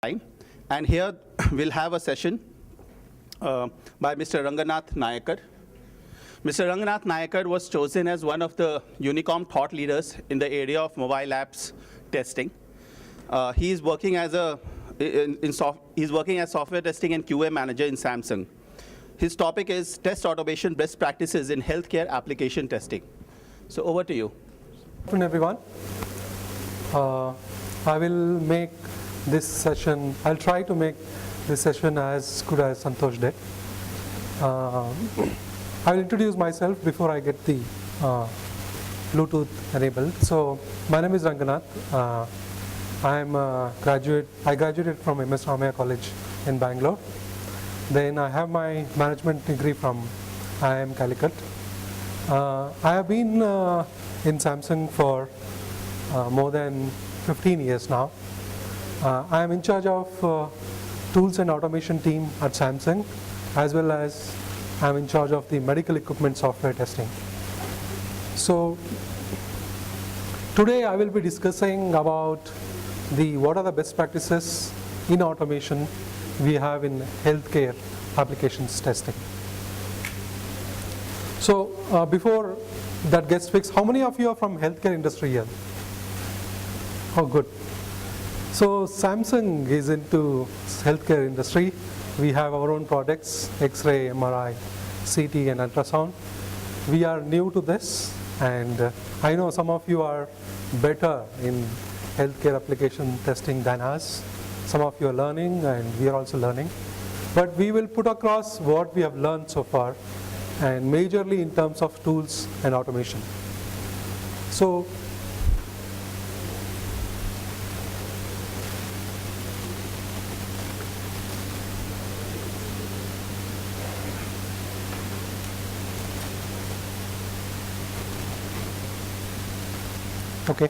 time. And here we'll have a session by Mr. Ranganath Nayakar. Mr. Ranganath Nayakar was chosen as one of the Unicom thought leaders in the area of mobile apps testing. He is working as software testing and QA manager in Samsung. His topic is test automation best practices in healthcare application testing. So over to you. Good afternoon, everyone. I will make this session, I'll try to make this session as good as Santosh did. I will introduce myself before I get the Bluetooth enabled. So my name is Ranganath. I graduated from MS Ramaiah College in Bangalore. Then I have my management degree from IIM Calicut. I have been in Samsung for more than 15 years now. I am in charge of tools and automation team at Samsung, as well as I am in charge of the medical equipment software testing. So today I will be discussing about what are the best practices in automation we have in healthcare applications testing. So before that gets fixed, how many of you are from healthcare industry here? Oh, good. So Samsung is into healthcare industry. We have our own products, X-ray, MRI, CT and ultrasound. We are new to this, and I know some of you are better in healthcare application testing than us. Some of you are learning and we are also learning. But we will put across what we have learned so far, and majorly in terms of tools and automation. So okay.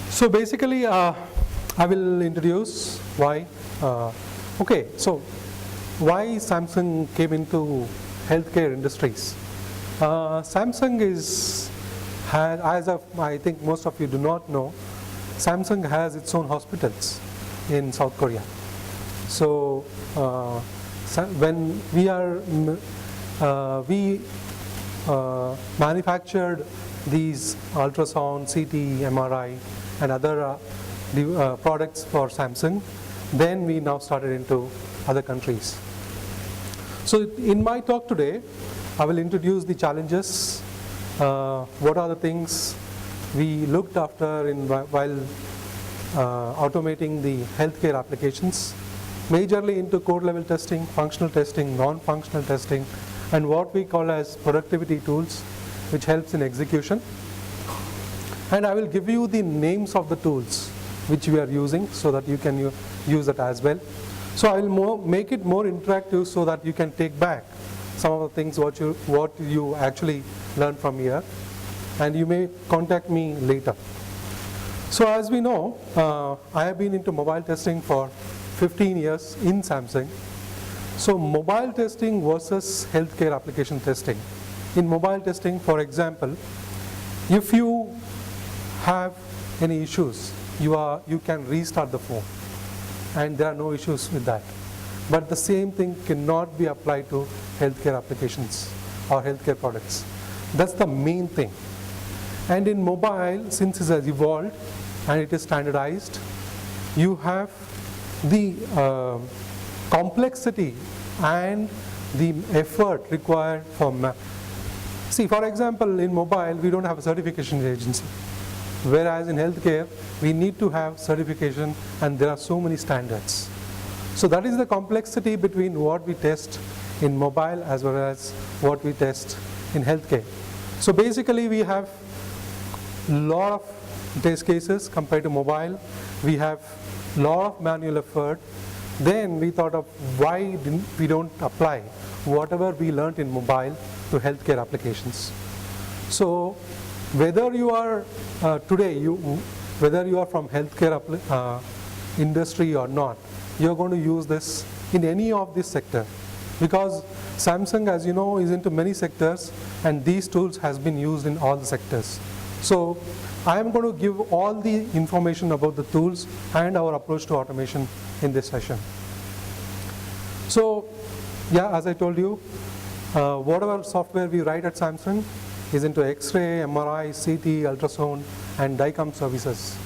So basically, I will introduce why. Okay, so why Samsung came into healthcare industries. Samsung as I think most of you do not know, Samsung has its own hospitals in South Korea. So when we manufactured these ultrasound, CT, MRI and other products for Samsung, then we now started into other countries. So in my talk today, I will introduce the challenges, what are the things we looked after while automating the healthcare applications, majorly into code level testing, functional testing, non-functional testing, and what we call as productivity tools, which helps in execution. And I will give you the names of the tools which we are using so that you can use it as well. So I will make it more interactive so that you can take back some of the things what you actually learned from here, and you may contact me later. So as we know, I have been into mobile testing for 15 years in Samsung. So mobile testing versus healthcare application testing. In mobile testing, for example, if you have any issues, you can restart the phone, and there are no issues with that. But the same thing cannot be applied to healthcare applications or healthcare products. That's the main thing. And in mobile, since it has evolved and it is standardized, you have the complexity and the effort required for see, for example, in mobile, we don't have a certification agency. Whereas in healthcare, we need to have certification, and there are so many standards. So that is the complexity between what we test in mobile as well as what we test in healthcare. So basically, we have a lot of test cases compared to mobile. We have a lot of manual effort. Then we thought of why we don't apply whatever we learned in mobile to healthcare applications. So whether you are whether you are from healthcare industry or not, you're going to use this in any of this sector, because Samsung, as you know, is into many sectors, and these tools has been used in all the sectors. So I am going to give all the information about the tools and our approach to automation in this session. So yeah, as I told you, whatever software we write at Samsung is into X-ray, MRI, CT, ultrasound, and DICOM services.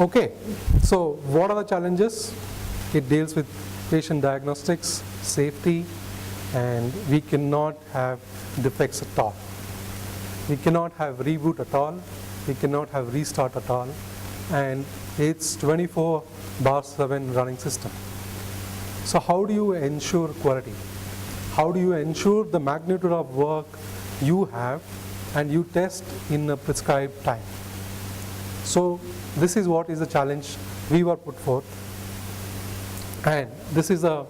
Okay, so what are the challenges? It deals with patient diagnostics, safety, and we cannot have defects at all. We cannot have reboot at all. We cannot have restart at all. And it's 24/7 running system. So how do you ensure quality? How do you ensure the magnitude of work you have and you test in a prescribed time? So this is what is the challenge we were put forth. And this is a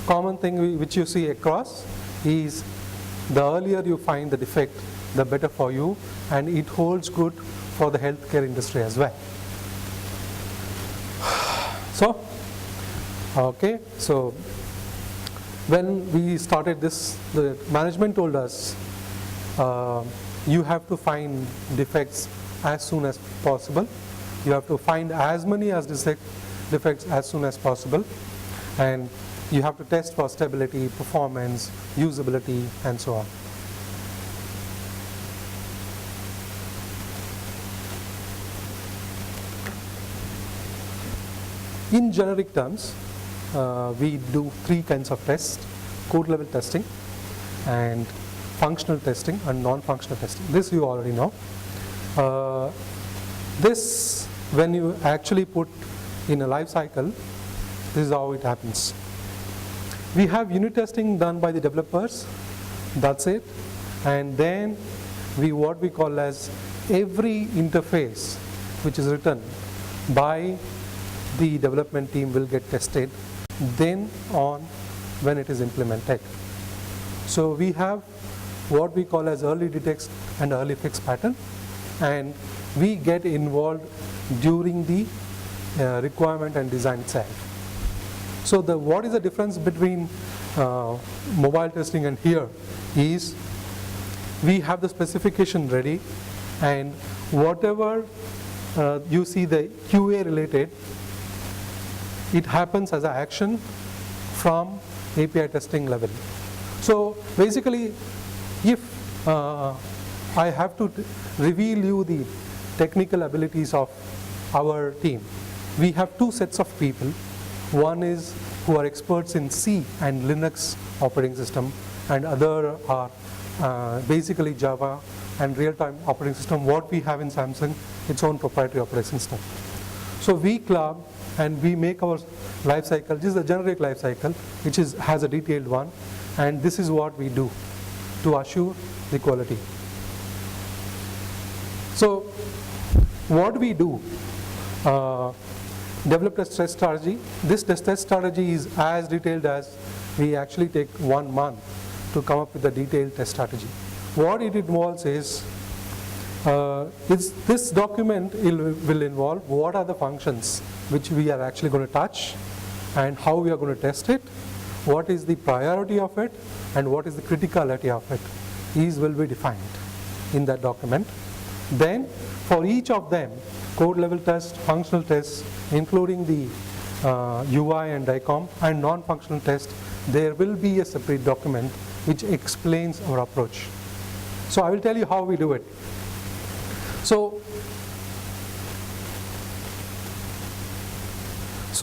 common thing which you see across is the earlier you find the defect, the better for you, and it holds good for the healthcare industry as well. So, okay, so when we started this, the management told us you have to find defects as soon as possible. You have to find as many as defects as soon as possible, and you have to test for stability, performance, usability, and so on. In generic terms, we do three kinds of tests: code level testing, and functional testing, and non-functional testing. This you already know. This, when you actually put in a life cycle, this is how it happens. We have unit testing done by the developers, that's it. And then what we call as every interface which is written by the development team will get tested then on when it is implemented. So we have what we call as early detect and early fix pattern, and we get involved during the requirement and design itself. So what is the difference between mobile testing and here is we have the specification ready, and whatever you see the QA related, it happens as an action from API testing level. So basically, if I have to reveal you the technical abilities of our team, we have two sets of people. One is who are experts in C and Linux operating system, and other are basically Java and real-time operating system. What we have in Samsung, its own proprietary operating system. So we club and we make our life cycle. This is a generic life cycle, which has a detailed one, and this is what we do to assure the quality. So what we do, develop a test strategy. This test strategy is as detailed as we actually take 1 month to come up with a detailed test strategy. What it involves is this document will involve what are the functions which we are actually going to touch and how we are going to test it, what is the priority of it, and what is the criticality of it. These will be defined in that document. Then for each of them, code level test, functional tests, including the UI and DICOM, and non-functional test, there will be a separate document which explains our approach. So I will tell you how we do it. So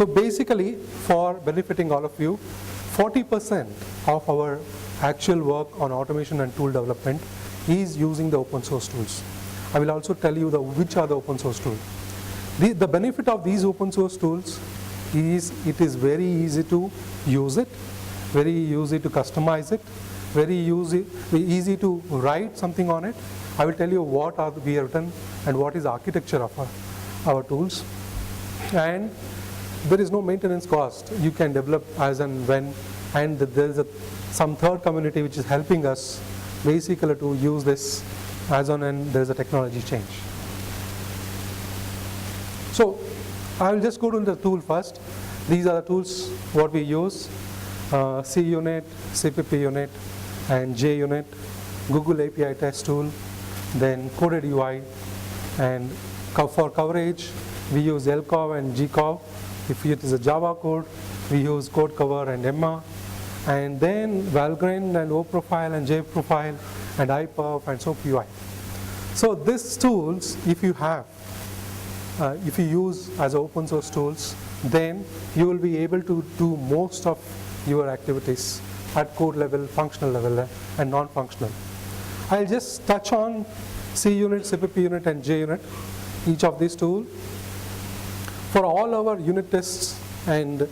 basically, for benefiting all of you, 40% of our actual work on automation and tool development is using the open source tools. I will also tell you which are the open source tools. The benefit of these open source tools is it is very easy to use it, very easy to customize it, very easy to write something on it. I will tell you what we have written and what is the architecture of our tools. And there is no maintenance cost. You can develop as and when, and there is some third community which is helping us basically to use this as on when there is a technology change. So I will just go to the tool first. These are the tools what we use: CUnit, CPP unit, and JUnit, Google API test tool, then coded UI, and for coverage, we use LCOV and GCOV. If it is a Java code, we use code cover and EMMA, and then Valgrind and OProfile and JProfile and iPerf and SOAP UI. So these tools, if you have, if you use as open source tools, then you will be able to do most of your activities at code level, functional level, and non-functional. I'll just touch on C unit, CPP unit, and J unit, each of these tools. For all our unit tests and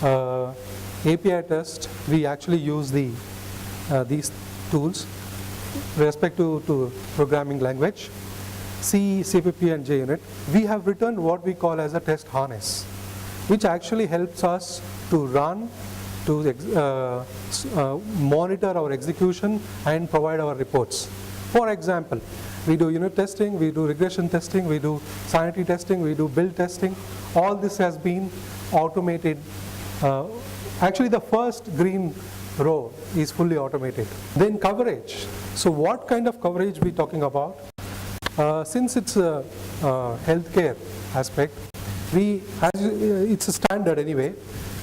API tests, we actually use these tools with respect to programming language. C, CPP, and J unit, we have written what we call as a test harness, which actually helps us to run, to monitor our execution and provide our reports. For example, we do unit testing, we do regression testing, we do sanity testing, we do build testing. All this has been automated. Actually, the first green row is fully automated. Then coverage. So what kind of coverage we talking about? Since it's a healthcare aspect, it's a standard anyway,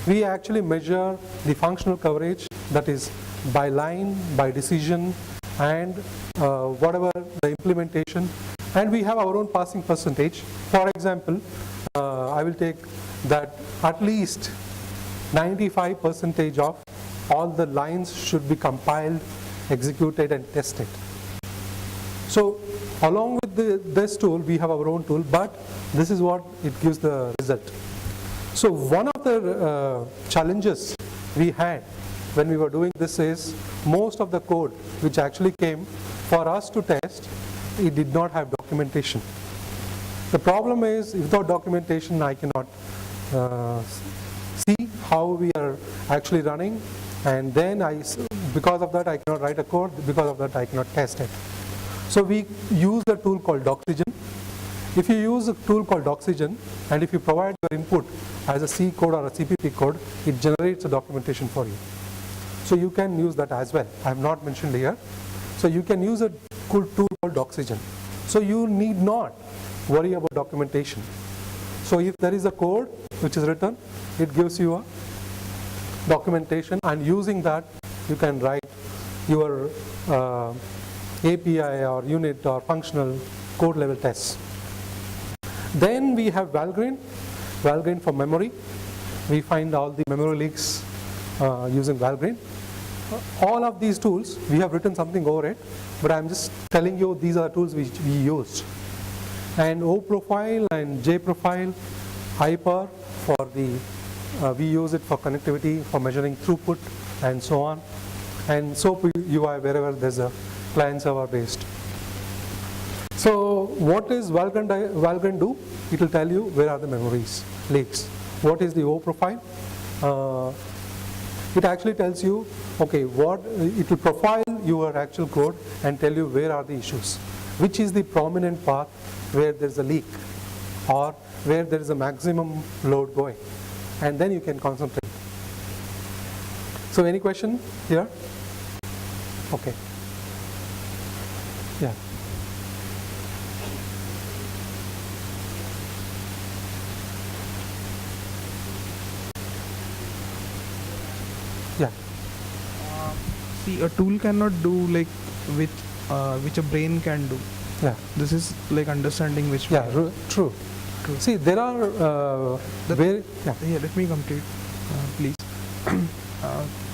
we actually measure the functional coverage, that is by line, by decision, and whatever the implementation, and we have our own passing percentage. For example, I will take that at least 95% of all the lines should be compiled, executed, and tested. So along with this tool, we have our own tool, but this is what it gives the result. So one of the challenges we had when we were doing this is most of the code which actually came for us to test, it did not have documentation. The problem is, without documentation, I cannot see how we are actually running, and then because of that I cannot write a code, because of that I cannot test it. So we use a tool called Doxygen. If you use a tool called Doxygen, and if you provide your input as a C code or a CPP code, it generates a documentation for you. So you can use that as well. I have not mentioned here. So you can use a cool tool called Doxygen. So you need not worry about documentation. So if there is a code which is written, it gives you a documentation, and using that you can write your API or unit or functional code level tests. Then we have Valgrind. Valgrind for memory. We find all the memory leaks using Valgrind. All of these tools, we have written something over it, but I'm just telling you these are tools which we used. And OProfile and JProfile, Hyper for the, we use it for connectivity, for measuring throughput, and so on. And SOAP UI wherever there's a client server based. So what is Valgrind do? It will tell you where are the memories leaks. What is the OProfile? It actually tells you, okay, it will profile your actual code and tell you where are the issues, which is the prominent path where there's a leak or where there is a maximum load going, and then you can concentrate. So any question here? Okay. Yeah. Yeah. See, a tool cannot do like which a brain can do. Yeah. This is like understanding which. Yeah. True. True. See, there are Yeah, let me complete, please.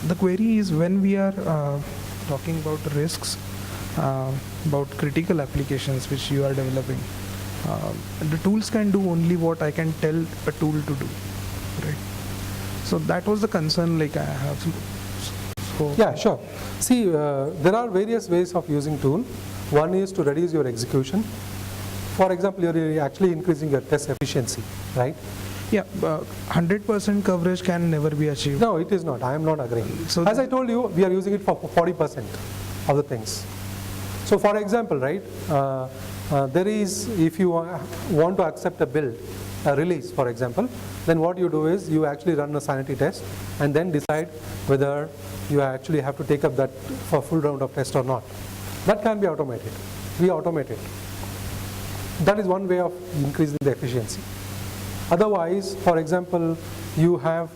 The query is when we are talking about risks, about critical applications which you are developing. The tools can do only what I can tell a tool to do, right? So that was the concern. Like I have. So yeah, sure. See, there are various ways of using tool. One is to reduce your execution. For example, you're actually increasing your test efficiency, right? Yeah, 100% coverage can never be achieved. No, it is not. I am not agreeing. So as I told you, we are using it for 40% of the things. So for example, right, there is, if you want to accept a build, a release, for example, then what you do is you actually run a sanity test and then decide whether you actually have to take up that for full round of test or not. That can be automated. we automate it. That is one way of increasing the efficiency. Otherwise, for example, you have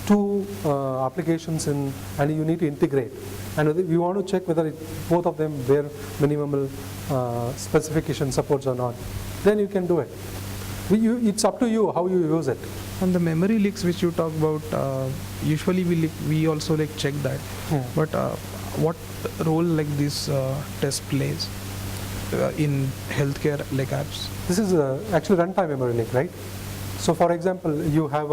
two applications and you need to integrate, and we want to check whether both of them bear minimal specification supports or not, then you can do it. It's up to you how you use it. On the memory leaks which you talk about, usually we also like check that. Yeah. But what role like this test plays in healthcare like apps? This is actually runtime memory leak, right? So for example, you have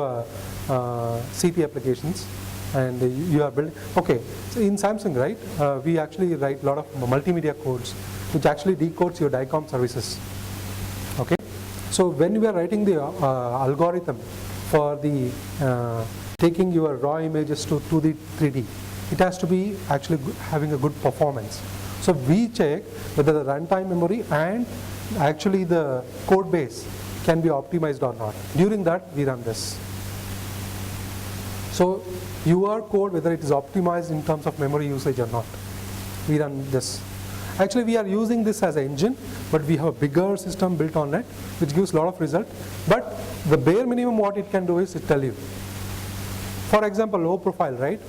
CP applications and you are building, okay, so in Samsung, right, we actually write a lot of multimedia codes which actually decodes your DICOM services, okay? So when we are writing the algorithm for the taking your raw images to the 3D, it has to be actually having a good performance. So we check whether the runtime memory and actually the code base can be optimized or not. During that, we run this. So your code, whether it is optimized in terms of memory usage or not, we run this. Actually, we are using this as an engine, but we have a bigger system built on it, which gives a lot of result. But the bare minimum what it can do is it tell you. For example, low profile, right?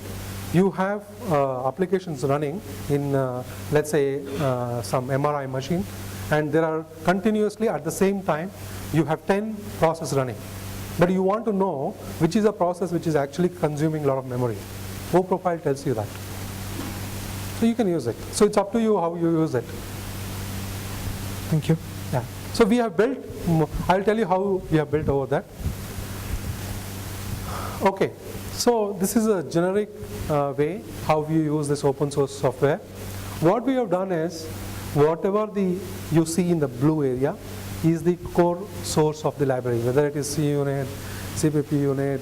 You have applications running in, let's say, some MRI machine, and there are continuously at the same time, you have 10 processes running. But you want to know which is a process which is actually consuming a lot of memory. Low profile tells you that. So you can use it. So it's up to you how you use it. Thank you. Yeah. So we have built, I'll tell you how we have built over that. Okay. So this is a generic way how we use this open source software. What we have done is, whatever you see in the blue area is the core source of the library, whether it is CUnit, CPP unit,